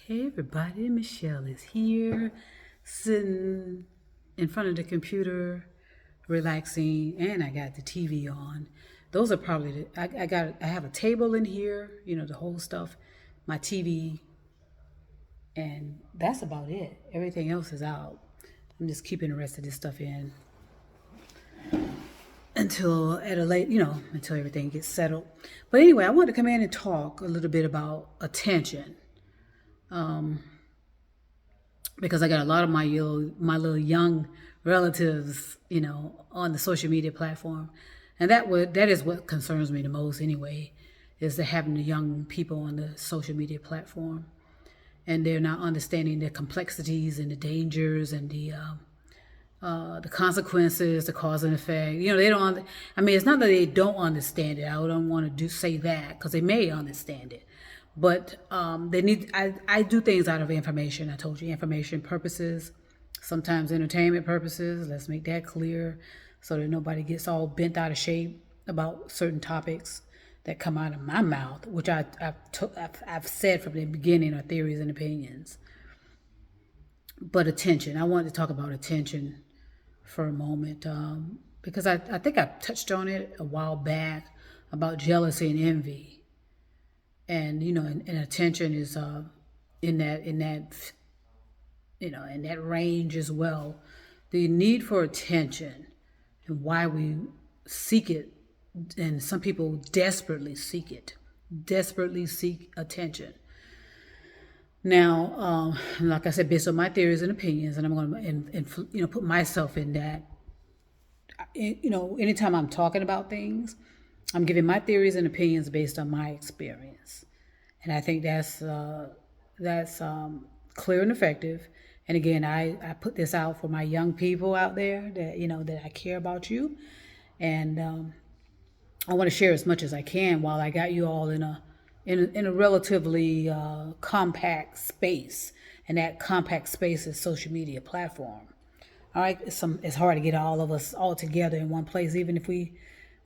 Hey everybody, Michelle is here, sitting in front of the computer, relaxing, and I got the TV on. Those are probably I have a table in here, the whole stuff, my TV, and that's about it. Everything else is out. I'm just keeping the rest of this stuff in until at a late, until everything gets settled. But anyway, I wanted to come in and talk a little bit about attention. Because I got a lot of my little young relatives, on the social media platform, and that is what concerns me the most anyway, is that having the young people on the social media platform, and they're not understanding the complexities and the dangers and the consequences, the cause and effect. They don't. I mean, it's not that they don't understand it. I don't want to say that because they may understand it, but they need. I do things out of information. I told you, information purposes, sometimes entertainment purposes. Let's make that clear, so that nobody gets all bent out of shape about certain topics that come out of my mouth, which I've said from the beginning are theories and opinions. But attention. I wanted to talk about attention for a moment, because I think I touched on it a while back about jealousy and envy, and and attention is in that range as well. The need for attention and why we seek it, and some people desperately seek attention. Now, like I said, based on my theories and opinions, and I'm going to put myself in that. Anytime I'm talking about things, I'm giving my theories and opinions based on my experience, and I think that's clear and effective. And again, I put this out for my young people out there that I care about you, and I want to share as much as I can while I got you all in a relatively compact space, and that compact space is social media platform. All right, it's hard to get all of us all together in one place, even if we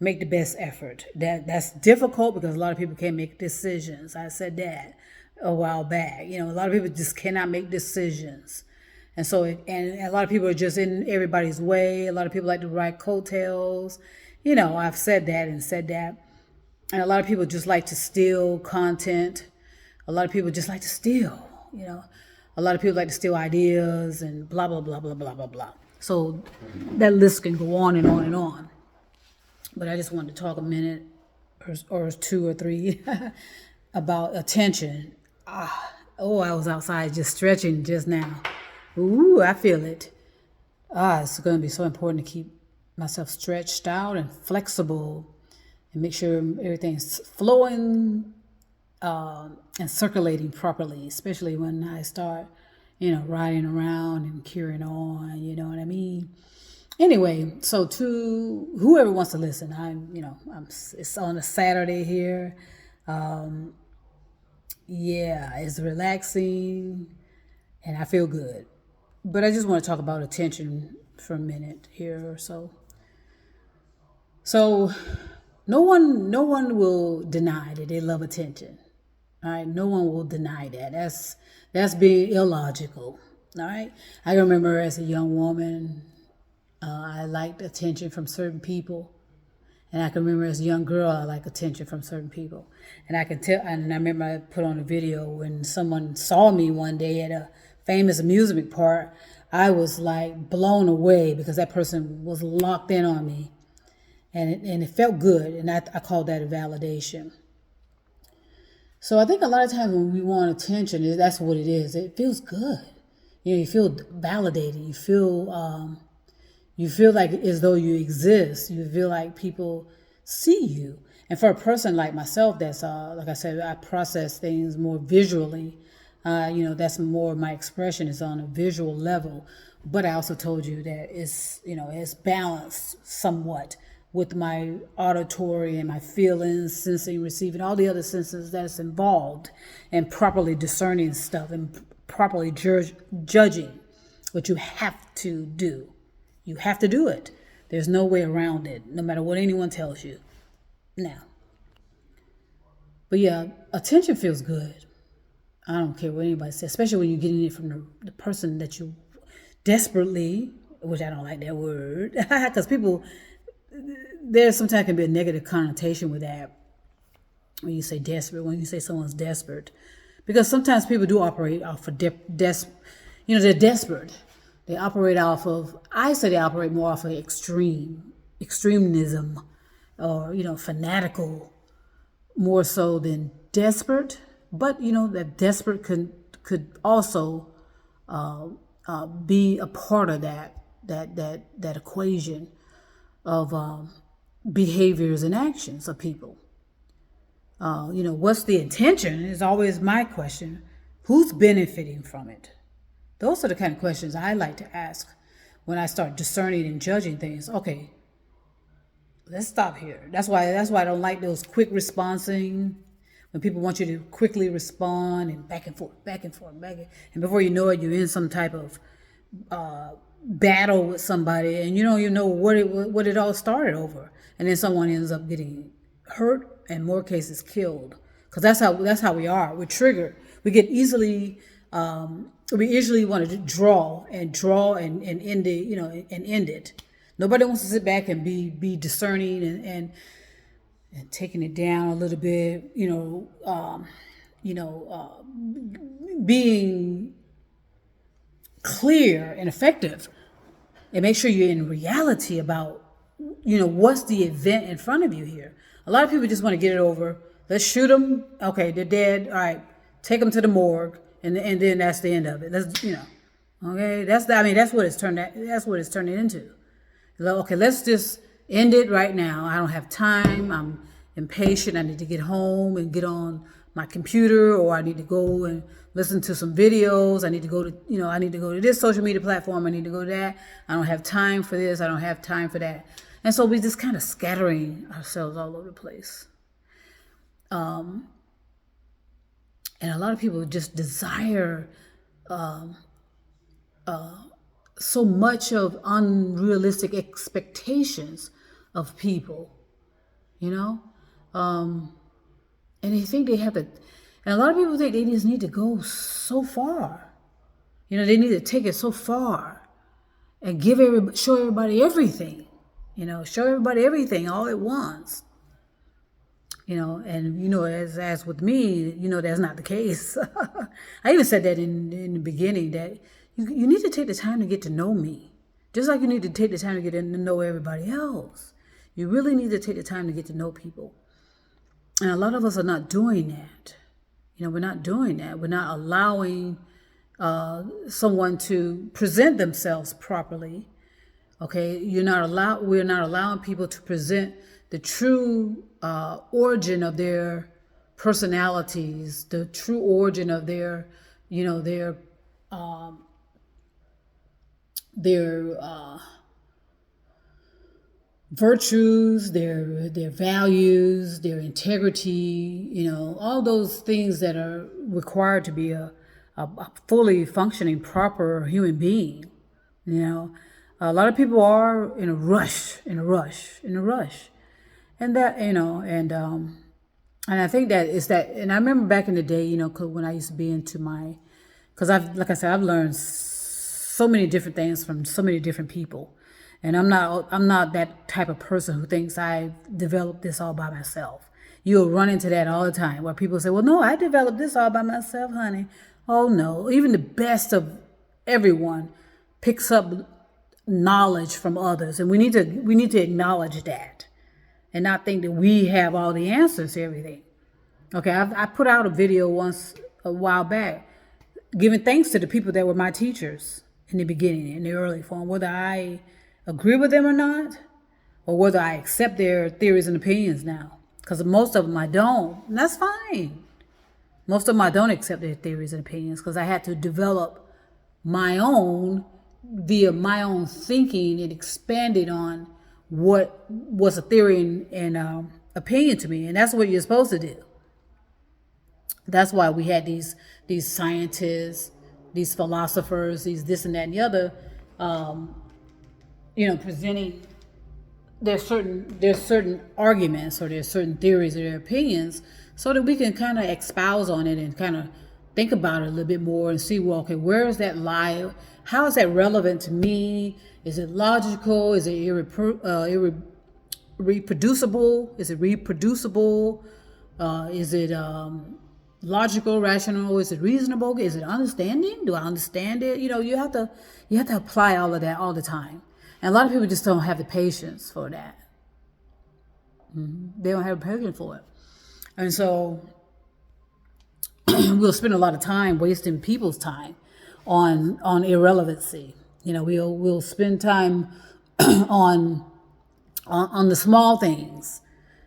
make the best effort. That's difficult because a lot of people can't make decisions. I said that a while back. A lot of people just cannot make decisions, and so and a lot of people are just in everybody's way. A lot of people like to ride coattails. I've said that and said that. And a lot of people just like to steal content. A lot of people just like to steal. A lot of people like to steal ideas and blah, blah, blah, blah, blah, blah, blah. So that list can go on and on and on. But I just wanted to talk a minute or two or three about attention. I was outside just stretching just now. Ooh, I feel it. It's going to be so important to keep myself stretched out and flexible, and make sure everything's flowing and circulating properly, especially when I start, riding around and carrying on, you know what I mean? Anyway, so to whoever wants to listen, it's on a Saturday here. It's relaxing and I feel good. But I just want to talk about attention for a minute here or so. So no one will deny that they love attention. All right, no one will deny that. That's being illogical. All right, I remember as a young woman, I liked attention from certain people, and I can remember as a young girl, I liked attention from certain people, and I can tell. And I remember I put on a video when someone saw me one day at a famous amusement park. I was like blown away because that person was locked in on me, and it felt good, and I call that a validation. So I think a lot of times when we want attention, that's what it is. It feels good. You feel validated. You feel like as though you exist. You feel like people see you. And for a person like myself, that's like I said, I process things more visually. That's more of my expression is on a visual level. But I also told you that it's balanced somewhat with my auditory and my feelings, sensing, receiving, all the other senses that's involved in properly discerning stuff and properly judging what you have to do. You have to do it. There's no way around it, no matter what anyone tells you. Now, but yeah, attention feels good. I don't care what anybody says, especially when you're getting it from the person that you desperately, which I don't like that word, because people, there sometimes can be a negative connotation with that when you say desperate, when you say someone's desperate. Because sometimes people do operate off of they're desperate. They operate off of, I say they operate more off of extremism, or, fanatical, more so than desperate. But, that desperate could also be a part of that equation of behaviors and actions of people. What's the intention is always my question. Who's benefiting from it? Those are the kind of questions I like to ask when I start discerning and judging things. Okay, let's stop here. That's why I don't like those quick responding, when people want you to quickly respond and back and forth, and before you know it, you're in some type of battle with somebody, and you don't even know what it all started over, and then someone ends up getting hurt, and more cases killed, because that's how we are. We're triggered. We get easily. We usually want to draw and end it, and end it. Nobody wants to sit back and be discerning and taking it down a little bit, being clear and effective, and make sure you're in reality about, what's the event in front of you here. A lot of people just want to get it over. Let's shoot them. Okay, they're dead. All right, take them to the morgue, and then that's the end of it. Okay, that's what it's turning into. Okay, let's just end it right now. I don't have time. I'm impatient. I need to get home and get on my computer, or I need to go and listen to some videos. I need to go to this social media platform. I need to go to that. I don't have time for this. I don't have time for that. And so we just kind of scattering ourselves all over the place. And a lot of people just desire so much of unrealistic expectations of people, and they think they have to, and a lot of people think they just need to go so far, they need to take it so far and show everybody everything, show everybody everything all at once, and as with me, that's not the case. I even said that in the beginning, that you need to take the time to get to know me, just like you need to take the time to get to know everybody else. You really need to take the time to get to know people. And a lot of us are not doing that. We're not doing that. We're not allowing someone to present themselves properly. Okay, we're not allowing people to present the true origin of their personalities, the true origin of their virtues, their values, their integrity, all those things that are required to be a fully functioning, proper human being. A lot of people are in a rush, and that, and I think that is that. And I remember back in the day, when I used to be into because I've learned so many different things from so many different people. And I'm not that type of person who thinks I've developed this all by myself. You'll run into that all the time, where people say, well, no, I developed this all by myself, honey. Oh, no. Even the best of everyone picks up knowledge from others. And we need to acknowledge that and not think that we have all the answers to everything. Okay, I put out a video once a while back giving thanks to the people that were my teachers in the beginning, in the early form, whether I agree with them or not, or whether I accept their theories and opinions now. Because most of them I don't, and that's fine. Most of them I don't accept their theories and opinions, because I had to develop my own via my own thinking and expanded on what was a theory and opinion to me. And that's what you're supposed to do. That's why we had these scientists, these philosophers, these this and that and the other, presenting there's certain arguments, or there's certain theories or their opinions, so that we can kind of espouse on it and kind of think about it a little bit more and see, well, okay, where is that lie? How is that relevant to me? Is it logical? Is it reproducible? Is it reproducible? Is it logical, rational? Is it reasonable? Is it understanding? Do I understand it? You have to apply all of that all the time. And a lot of people just don't have the patience for that. They don't have patience for it. And so we'll spend a lot of time wasting people's time on irrelevancy. We'll spend time on the small things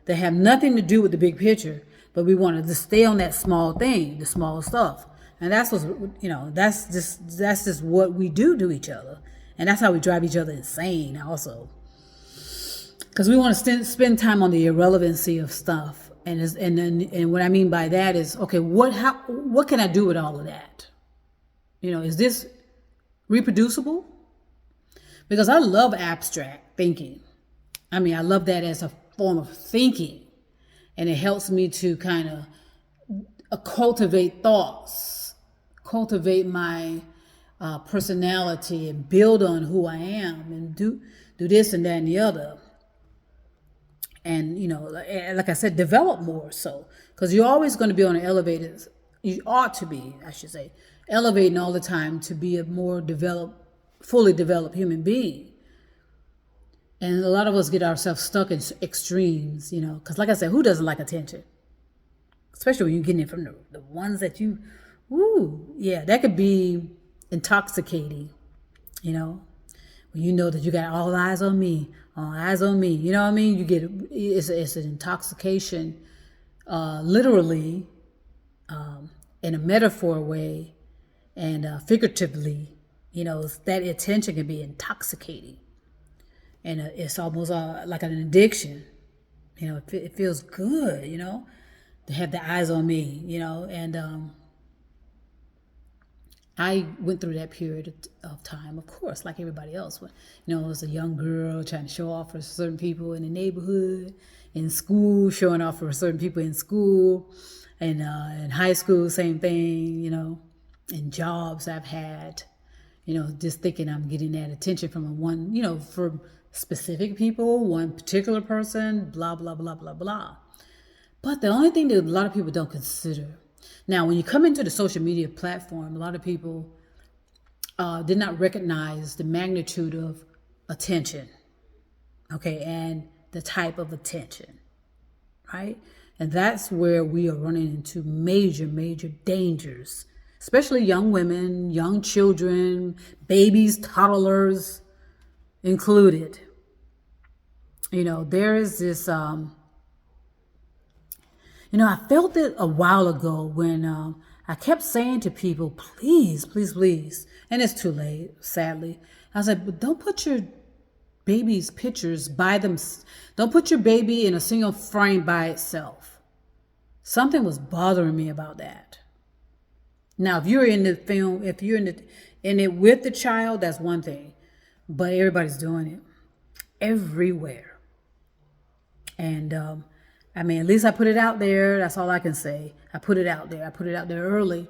that have nothing to do with the big picture, but we want to just stay on that small thing, the small stuff. And that's that's just what we do to each other. And that's how we drive each other insane also. Because we want to spend time on the irrelevancy of stuff. And what I mean by that is, okay, what can I do with all of that? Is this reproducible? Because I love abstract thinking. I love that as a form of thinking. And it helps me to kind of cultivate thoughts, cultivate my personality, and build on who I am, and do this and that and the other. And, like I said, develop more so. Because you're always going to be on an elevator. You ought to be, I should say, elevating all the time to be a more fully developed human being. And a lot of us get ourselves stuck in extremes, because like I said, who doesn't like attention? Especially when you're getting it from the ones that that could be intoxicating, when you know that you got all eyes on me, you know what I mean? You get, it's an intoxication, literally, in a metaphor way, and figuratively, that attention can be intoxicating. And it's almost like an addiction. It feels good, to have the eyes on me, and I went through that period of time, of course, like everybody else. I was a young girl trying to show off for certain people in the neighborhood, in school, showing off for certain people in school, and in high school, same thing, in jobs I've had, just thinking I'm getting that attention from from specific people, one particular person, blah, blah, blah, blah, blah. But the only thing that a lot of people don't consider, now, when you come into the social media platform, a lot of people did not recognize the magnitude of attention, okay, and the type of attention, right? And that's where we are running into major, major dangers, especially young women, young children, babies, toddlers included. There is this... I felt it a while ago when I kept saying to people, please, please, please. And it's too late, sadly. I was like, but don't put your baby's pictures by them. Don't put your baby in a single frame by itself. Something was bothering me about that. Now, if you're in the film, if you're in it with the child, that's one thing. But everybody's doing it everywhere. And, at least I put it out there. That's all I can say. I put it out there. I put it out there early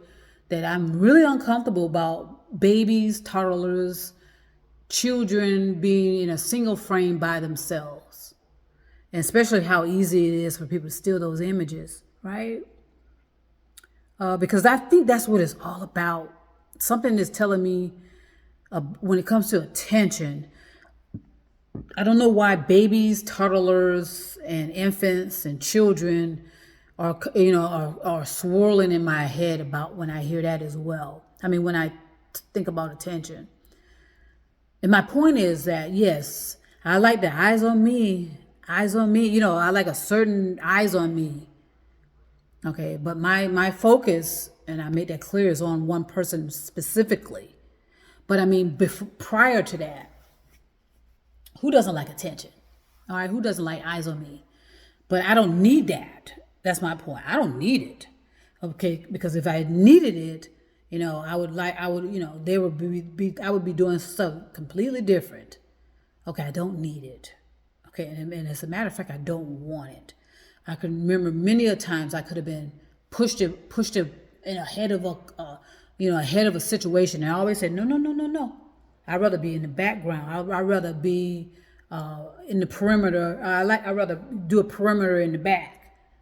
that I'm really uncomfortable about babies, toddlers, children being in a single frame by themselves. And especially how easy it is for people to steal those images, right? Because I think that's what it's all about. Something is telling me when it comes to attention, I don't know why babies, toddlers, and infants and children are swirling in my head about when I hear that as well. When I think about attention. And my point is that, yes, I like the eyes on me. I like a certain eyes on me. Okay, but my focus, and I made that clear, is on one person specifically. But prior to that, who doesn't like attention? All right, who doesn't like eyes on me? But I don't need that. That's my point. I don't need it. Okay, because if I needed it, I would be doing something completely different. Okay, I don't need it. Okay, and as a matter of fact, I don't want it. I can remember many a times I could have been pushed ahead of ahead of a situation. And I always said, no, no, no, no, no. I'd rather be in the background. I'd rather be in the perimeter. I'd rather do a perimeter in the back.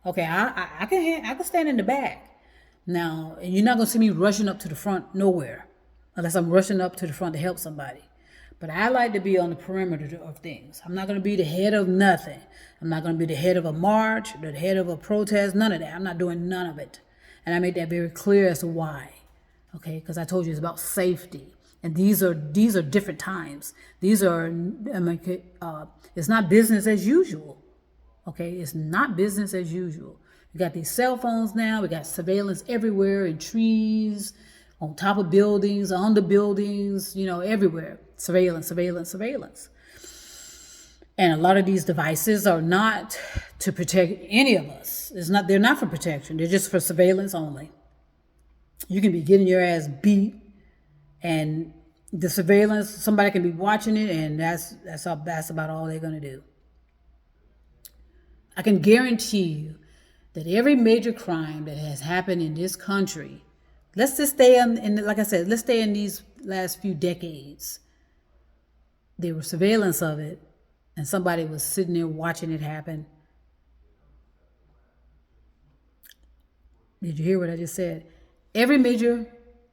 Okay, I can stand in the back. Now, and you're not gonna see me rushing up to the front nowhere, unless I'm rushing up to the front to help somebody. But I like to be on the perimeter of things. I'm not gonna be the head of nothing. I'm not gonna be the head of a march, the head of a protest, none of that. I'm not doing none of it. And I made that very clear as to why. Okay, because I told you it's about safety. And these are different times. These are, it's not business as usual. Okay, it's not business as usual. We got these cell phones now. We got surveillance everywhere, in trees, on top of buildings, on the buildings, everywhere. Surveillance, surveillance, surveillance. And a lot of these devices are not to protect any of us. They're not for protection. They're just for surveillance only. You can be getting your ass beat, and the surveillance, somebody can be watching it, and that's about all they're gonna do. I can guarantee you that every major crime that has happened in this country, let's just stay in like I said, let's stay in these last few decades. There was surveillance of it, and somebody was sitting there watching it happen. Did you hear what I just said? Every major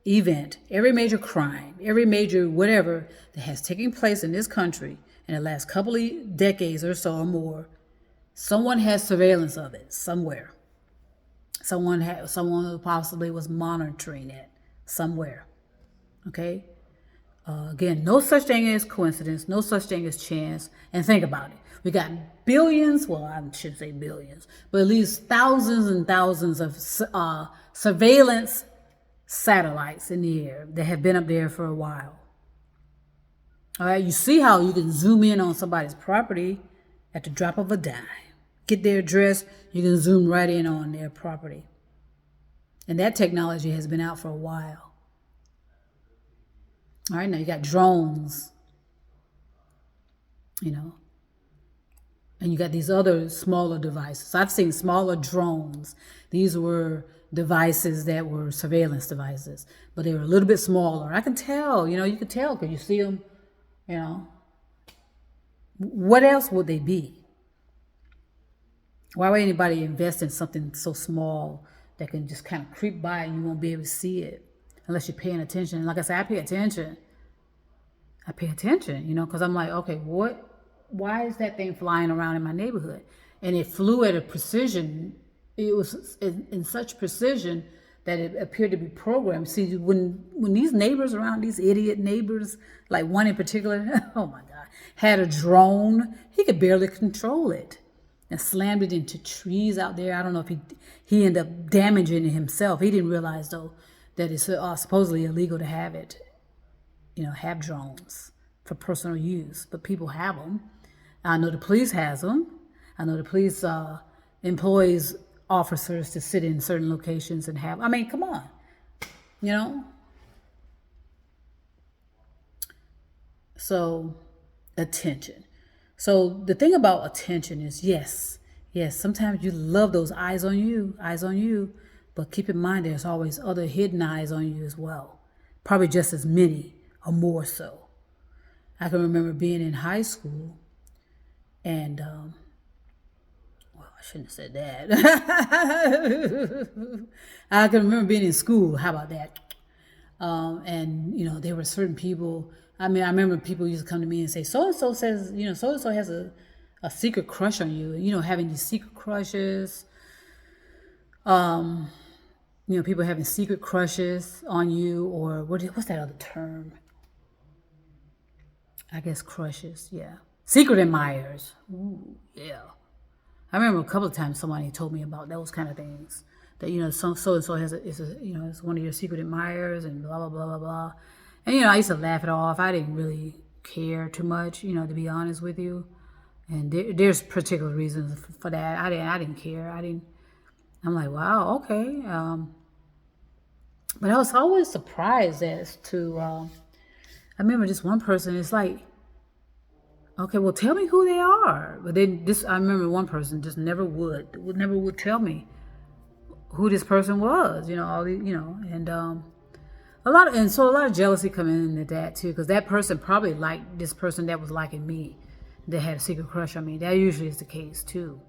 event, every major crime, every major whatever that has taken place in this country in the last couple of decades or so or more, someone has surveillance of it somewhere. Someone possibly was monitoring it somewhere. Okay? Again, no such thing as coincidence, no such thing as chance. And think about it. We got billions, well, I shouldn't say billions, but at least thousands and thousands of surveillance satellites in the air that have been up there for a while. All right, you see how you can zoom in on somebody's property at the drop of a dime. Get their address, you can zoom right in on their property. And that technology has been out for a while. All right, now you got drones, and you got these other smaller devices. I've seen smaller drones. These were devices that were surveillance devices, but they were a little bit smaller. I can tell, you can tell because you see them, What else would they be? Why would anybody invest in something so small that can just kind of creep by and you won't be able to see it unless you're paying attention? And like I said, I pay attention, because I'm like, okay, why is that thing flying around in my neighborhood? And it flew at a precision. It was in such precision that it appeared to be programmed. See, when these neighbors around, these idiot neighbors, like one in particular, oh my God, had a drone, he could barely control it and slammed it into trees out there. I don't know if he ended up damaging it himself. He didn't realize, though, that it's supposedly illegal to have it, have drones for personal use. But people have them. I know the police has them. I know the police employs officers to sit in certain locations and have, come on, So, attention. So the thing about attention is, yes, sometimes you love those eyes on you, but keep in mind there's always other hidden eyes on you as well. Probably just as many or more so. I can remember being in high school and, I shouldn't have said that. I can remember being in school. How about that? And, there were certain people. I remember people used to come to me and say, so-and-so says, so-and-so has a secret crush on you. Having these secret crushes. People having secret crushes on you, or what's that other term? I guess crushes, yeah. Secret admirers. Ooh, yeah. I remember a couple of times somebody told me about those kind of things. That, so-and-so is one of your secret admirers and blah, blah, blah, blah, blah. And, I used to laugh it off. I didn't really care too much, to be honest with you. And there's particular reasons for that. I didn't care. I'm like, wow, okay. But I was always surprised as to, I remember just one person, it's like, okay, well, tell me who they are. But then I remember one person just never would tell me who this person was, all the, and a lot of jealousy coming into that too, because that person probably liked this person that was liking me, that had a secret crush on me. That usually is the case too.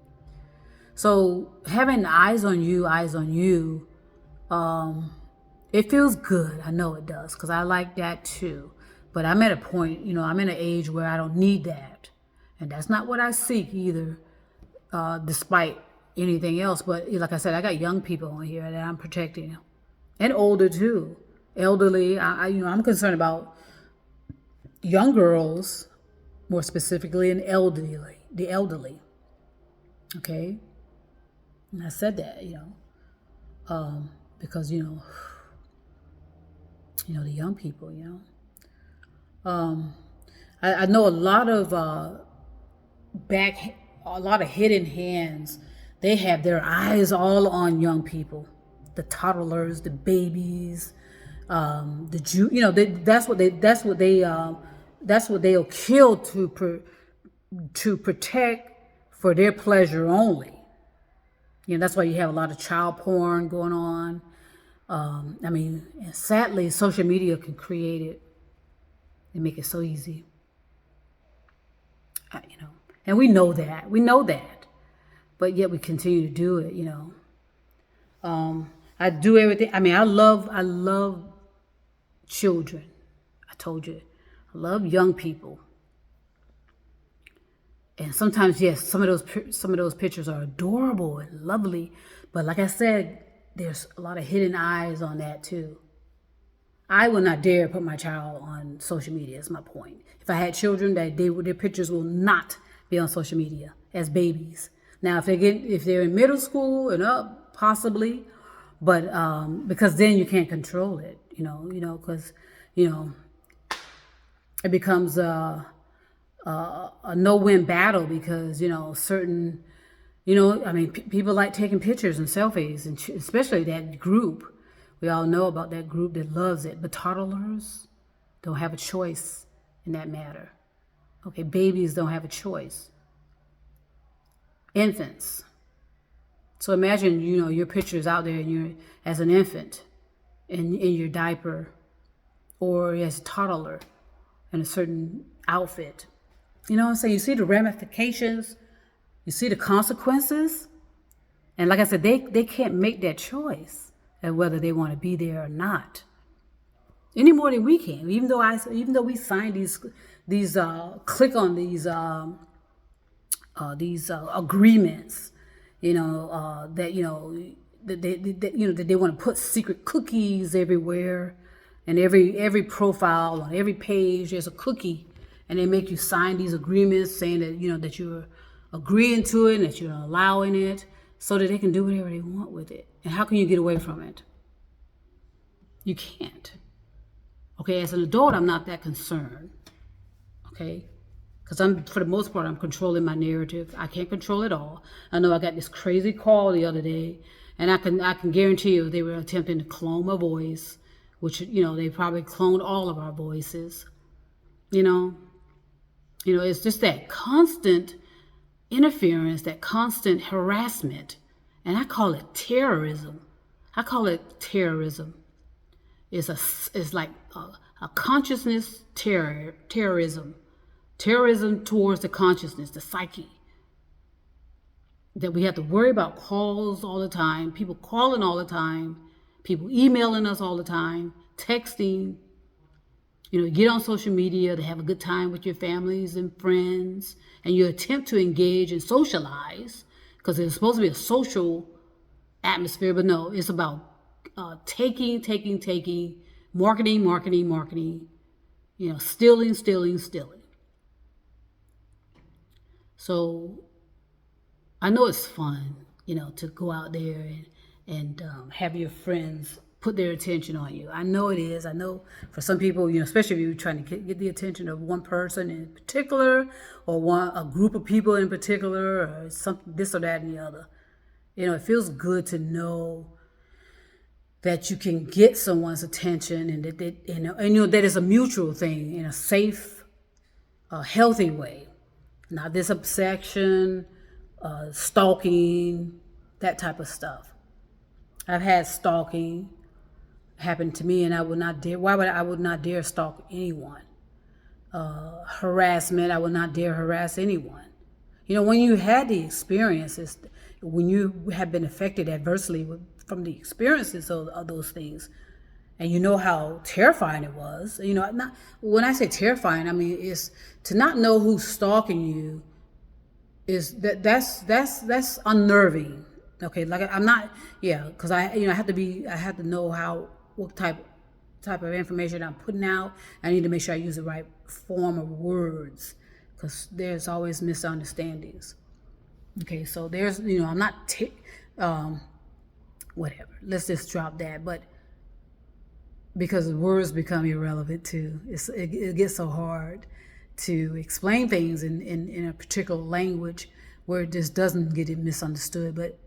So having eyes on you, it feels good. I know it does, because I like that too. But I'm at a point, I'm in an age where I don't need that, and that's not what I seek either. Despite anything else, but like I said, I got young people on here that I'm protecting, and older too, elderly. I'm concerned about young girls, more specifically, and the elderly. Okay, and I said that, because the young people, I know a lot of hidden hands. They have their eyes all on young people, the toddlers, the babies, that's what they'll kill to protect for their pleasure only. That's why you have a lot of child porn going on. And sadly, social media can create it and make it so easy. And we know that, but yet we continue to do it. I do everything. I love children. I told you, I love young people. And sometimes, yes, some of those pictures are adorable and lovely, but like I said, there's a lot of hidden eyes on that too. I will not dare put my child on social media. Is my point. If I had children, their pictures will not be on social media as babies. Now, if they're in middle school and up, possibly, but because then you can't control it, because it becomes a no-win battle, because certain, people like taking pictures and selfies, and especially that group. We all know about that group that loves it, but toddlers don't have a choice in that matter. Okay, babies don't have a choice. Infants. So imagine, your pictures out there, and you're as an infant in your diaper, or as a toddler in a certain outfit. You know what I'm saying? You see the ramifications, you see the consequences, and like I said, they can't make that choice of whether they want to be there or not, any more than we can. Even though we sign these click on these agreements, that they want to put secret cookies everywhere, and every profile on every page there's a cookie, and they make you sign these agreements saying that that you're agreeing to it and that you're allowing it, so that they can do whatever they want with it. And how can you get away from it? You can't. Okay, as an adult, I'm not that concerned. Okay, because for the most part, I'm controlling my narrative. I can't control it all. I know I got this crazy call the other day, and I can guarantee you they were attempting to clone my voice, which they probably cloned all of our voices. It's just that constant interference, that constant harassment, and I call it terrorism. It's like a consciousness terrorism towards the consciousness, the psyche. That we have to worry about calls all the time, people calling all the time, people emailing us all the time, texting. You get on social media to have a good time with your families and friends, and you attempt to engage and socialize, because it's supposed to be a social atmosphere, but no, it's about taking, marketing, stealing. So I know it's fun, to go out there and have your friends put their attention on you. I know it is. I know for some people, especially if you're trying to get the attention of one person in particular, or a group of people in particular, or something, this or that and the other. It feels good to know that you can get someone's attention, and that that is a mutual thing in a safe, healthy way. Not this obsession, stalking, that type of stuff. I've had stalking happen to me, and I would not dare. Why would I would not dare stalk anyone? Harassment, I would not dare harass anyone. When you had the experiences, when you have been affected adversely from the experiences of those things, and you know how terrifying it was. Not when I say terrifying, I mean it's to not know who's stalking you. That's unnerving. Okay, like I'm not, yeah, because I have to know what type of information I'm putting out. I need to make sure I use the right form of words, because there's always misunderstandings. Okay, so there's I'm not whatever. Let's just drop that. But because words become irrelevant too, it gets so hard to explain things in a particular language where it just doesn't get it misunderstood. But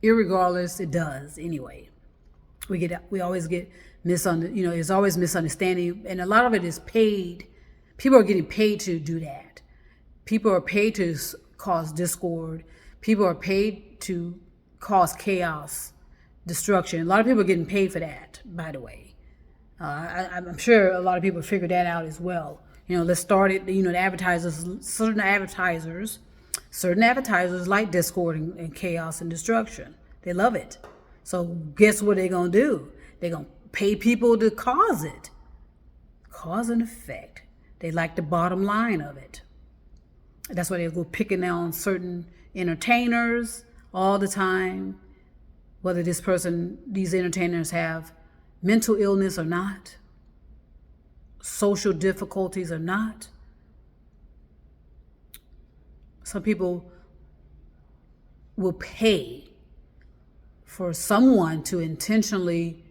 irregardless, it does anyway. We always get there's always misunderstanding, and a lot of it is paid. People are getting paid to do that. People are paid to cause discord. People are paid to cause chaos, destruction. A lot of people are getting paid for that, by the way. I'm sure a lot of people figured that out as well. Let's start it. The advertisers, certain advertisers like discord and chaos and destruction. They love it. So guess what they're going to do? They're going to pay people to cause it. Cause and effect. They like the bottom line of it. That's why they go picking on certain entertainers all the time, whether these entertainers have mental illness or not, social difficulties or not. Some people will pay for someone to intentionally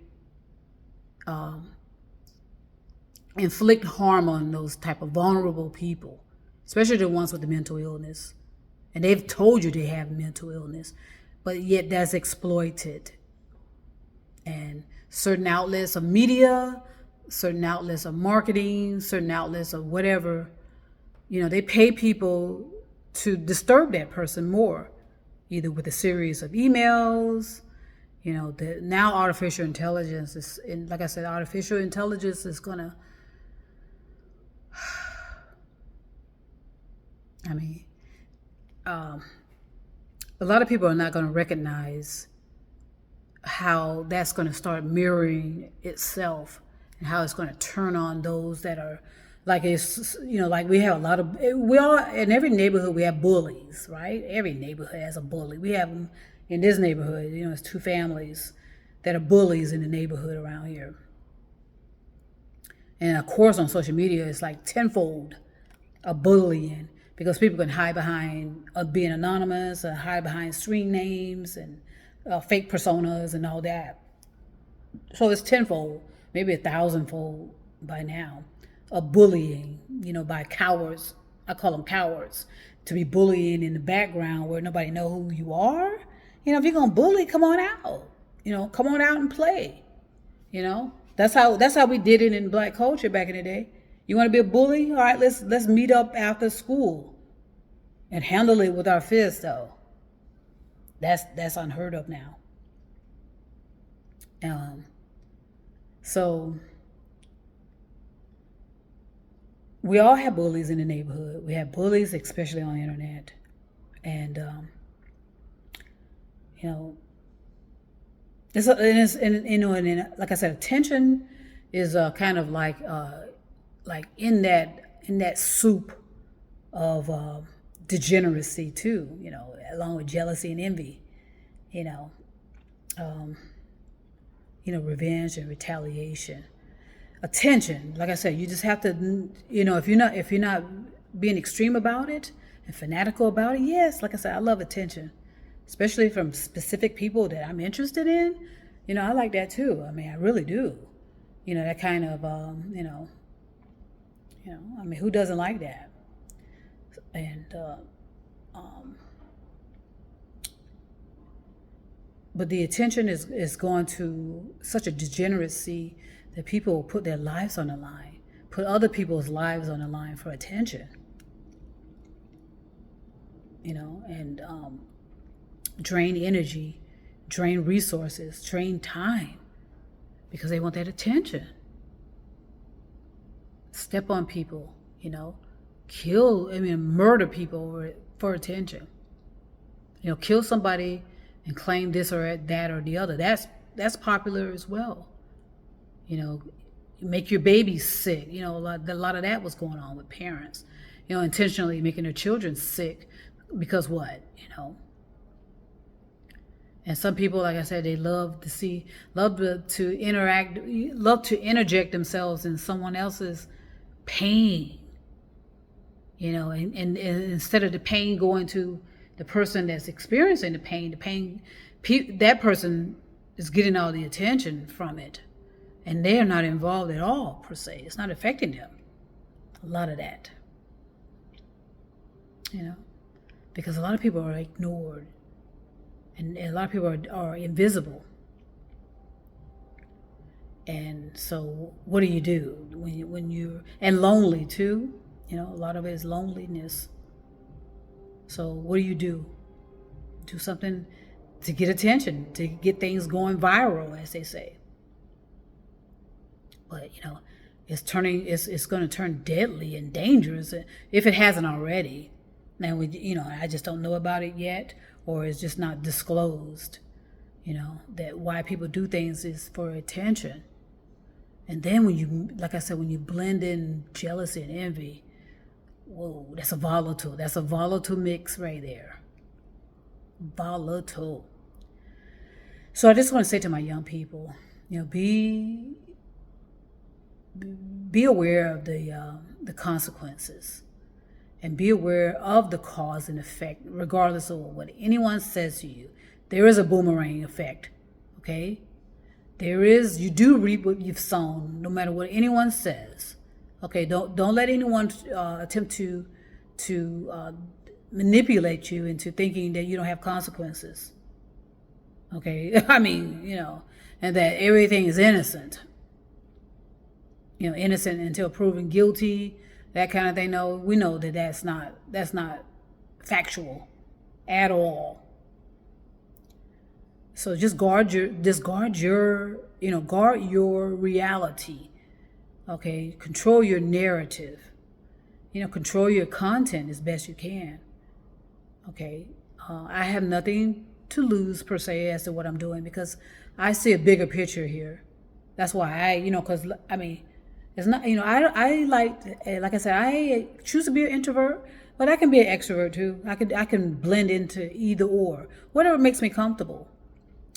inflict harm on those type of vulnerable people, especially the ones with the mental illness. And they've told you they have mental illness, but yet that's exploited. And certain outlets of media, certain outlets of marketing, certain outlets of whatever, they pay people to disturb that person more, either with a series of emails. Now artificial intelligence is, and like I said, artificial intelligence is gonna, a lot of people are not going to recognize how that's going to start mirroring itself, and how it's going to turn on those that are like, like we have a lot of, we all, in every neighborhood we have bullies, right? Every neighborhood has a bully. We have them in this neighborhood. It's two families that are bullies in the neighborhood around here. And of course on social media it's like tenfold of bullying, because people can hide behind being anonymous, or hide behind screen names and fake personas and all that. So it's tenfold, maybe 1,000-fold by now, of bullying, by cowards. I call them cowards, to be bullying in the background where nobody know who you are. If you're gonna bully, come on out. Come on out and play. That's how we did it in Black culture back in the day. You want to be a bully? All right, let's meet up after school and handle it with our fists, though. That's unheard of now. So we all have bullies in the neighborhood. We have bullies, especially on the internet, and like I said, attention is kind of like in that soup of degeneracy too, along with jealousy and envy, revenge and retaliation. Attention, like I said, you just have to, if you're not being extreme about it and fanatical about it, yes, like I said, I love attention, especially from specific people that I'm interested in. I like that too. I really do. That kind of, who doesn't like that? And, but the attention is going to such a degeneracy that people will put their lives on the line, put other people's lives on the line for attention. And drain energy drain resources, drain time, because they want that attention. Step on people, murder people for attention. Kill somebody and claim this or that or the other. That's popular as well. Make your babies sick. A lot of that was going on with parents, intentionally making their children sick because what, And some people, like I said, they love to interact, love to interject themselves in someone else's pain, and instead of the pain going to the person that's experiencing the pain, that person is getting all the attention from it. And they are not involved at all, per se. It's not affecting them. A lot of that. Because a lot of people are ignored. And a lot of people are invisible. And so what do you do when you're, and lonely too? A lot of it is loneliness. So what do? Do something to get attention, to get things going viral, as they say. But it's going to turn deadly and dangerous if it hasn't already. Now I just don't know about it yet, or it's just not disclosed. That why people do things is for attention. And then when you blend in jealousy and envy, whoa, that's a volatile mix right there. Volatile. So I just want to say to my young people, be aware of the consequences, and be aware of the cause and effect, regardless of what anyone says to you. There is a boomerang effect, okay? You do reap what you've sown, no matter what anyone says. Okay, don't let anyone attempt to manipulate you into thinking that you don't have consequences. Okay, and that everything is innocent. Innocent until proven guilty, that kind of thing. No, we know that that's not factual at all. So just guard your reality. Okay, control your narrative. Control your content as best you can. Okay, I have nothing to lose per se as to what I'm doing, because I see a bigger picture here. That's why because it's not, I like I said, I choose to be an introvert, but I can be an extrovert too. I can blend into either or, whatever makes me comfortable.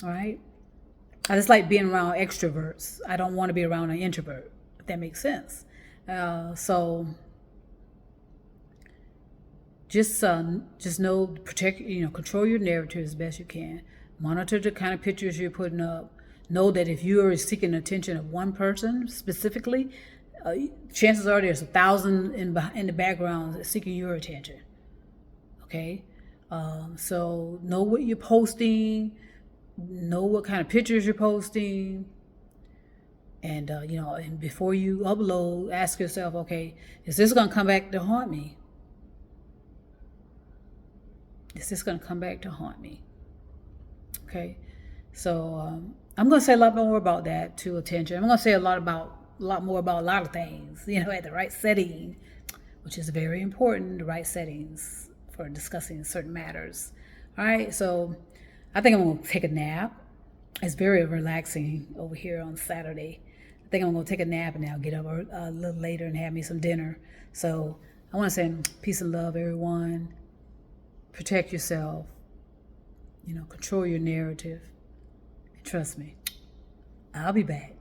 All right. I just like being around extroverts. I don't want to be around an introvert, if that makes sense. So just know, protect, control your narrative as best you can. Monitor the kind of pictures you're putting up. Know that if you are seeking attention of one person specifically, chances are there's 1,000 in the background seeking your attention. Okay, so know what you're posting, know what kind of pictures you're posting, and and before you upload, ask yourself, okay, is this going to come back to haunt me? Is this going to come back to haunt me? Okay, so I'm going to say a lot more about that to attention. I'm going to say a lot more about a lot of things, at the right setting, which is very important, the right settings for discussing certain matters. All right, so I think I'm going to take a nap. It's very relaxing over here on Saturday. I think I'm going to take a nap and I'll get up a little later and have me some dinner. So I want to say peace and love, everyone. Protect yourself. Control your narrative. And trust me, I'll be back.